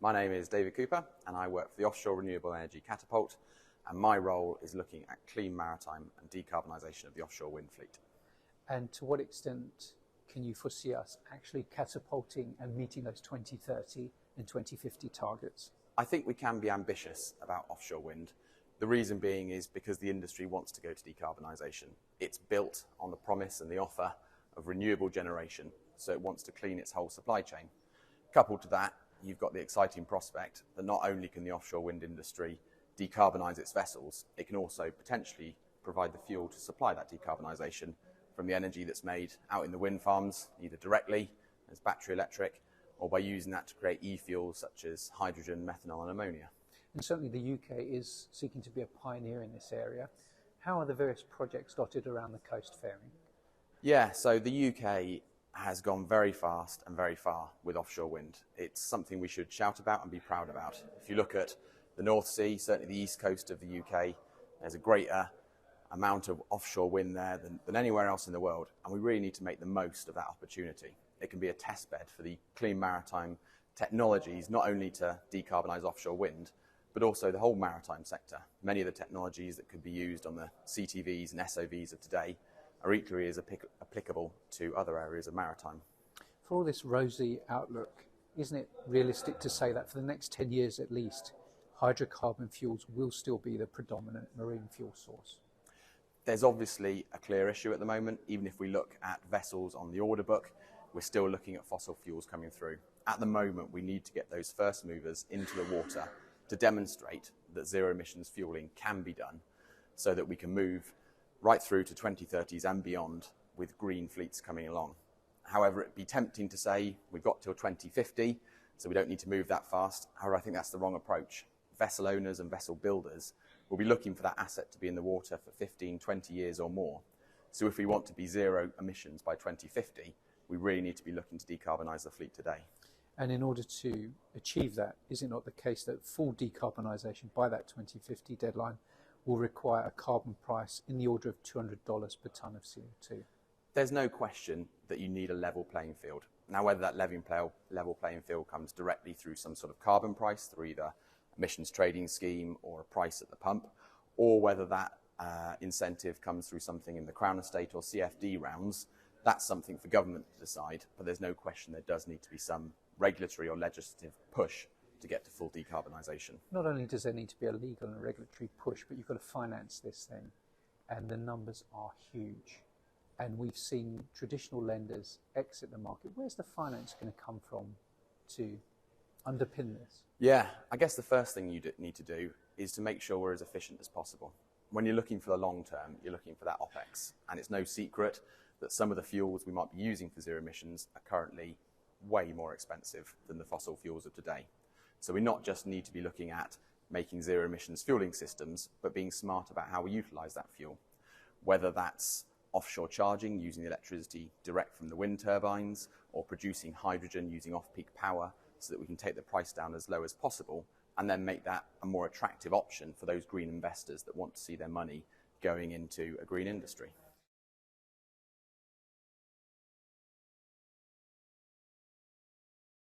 My name is David Cooper and I work for the Offshore Renewable Energy Catapult, and my role is looking at clean maritime and decarbonisation of the offshore wind fleet. And to what extent can you foresee us actually catapulting and meeting those 2030 and 2050 targets? I think we can be ambitious about offshore wind. The reason being is because the industry wants to go to decarbonisation. It's built on the promise and the offer of renewable generation, so it wants to clean its whole supply chain. Coupled to that, you've got the exciting prospect that not only can the offshore wind industry decarbonise its vessels, it can also potentially provide the fuel to supply that decarbonisation from the energy that's made out in the wind farms, either directly as battery electric, or by using that to create e-fuels such as hydrogen, methanol and ammonia. And certainly the UK is seeking to be a pioneer in this area. How are the various projects dotted around the Coastfaring? Yeah, so the UK has gone very fast and very far with offshore wind. It's something we should shout about and be proud about. If you look at the North Sea, certainly the east coast of the UK, there's a greater amount of offshore wind there than anywhere else in the world, and we really need to make the most of that opportunity. It can be a test bed for the clean maritime technologies, not only to decarbonise offshore wind, but also the whole maritime sector. Many of the technologies that could be used on the CTVs and SOVs of today are equally as applicable to other areas of maritime. For all this rosy outlook, isn't it realistic to say that for the next 10 years at least, hydrocarbon fuels will still be the predominant marine fuel source? There's obviously a clear issue at the moment. Even if we look at vessels on the order book, we're still looking at fossil fuels coming through. At the moment, we need to get those first movers into the water to demonstrate that zero emissions fueling can be done, so that we can move right through to 2030s and beyond with green fleets coming along. However, it'd be tempting to say we've got till 2050, so we don't need to move that fast. However, I think that's the wrong approach. Vessel owners and vessel builders will be looking for that asset to be in the water for 15, 20 years or more. So if we want to be zero emissions by 2050, we really need to be looking to decarbonise the fleet today. And in order to achieve that, is it not the case that full decarbonisation by that 2050 deadline will require a carbon price in the order of $200 per tonne of CO2? There's no question that you need a level playing field. Now, whether that level playing field comes directly through some sort of carbon price, through either emissions trading scheme or a price at the pump, or whether that incentive comes through something in the Crown Estate or CFD rounds, that's something for government to decide, but there's no question there does need to be some regulatory or legislative push to get to full decarbonisation. Not only does there need to be a legal and regulatory push, but you've got to finance this thing, and the numbers are huge. And we've seen traditional lenders exit the market. Where's the finance going to come from to underpin this? Yeah, I guess the first thing you need to do is to make sure we're as efficient as possible. When you're looking for the long term, you're looking for that OPEX, and it's no secret that some of the fuels we might be using for zero emissions are currently way more expensive than the fossil fuels of today. So we not just need to be looking at making zero emissions fueling systems, but being smart about how we utilise that fuel. Whether that's offshore charging, using the electricity direct from the wind turbines, or producing hydrogen using off-peak power so that we can take the price down as low as possible, and then make that a more attractive option for those green investors that want to see their money going into a green industry.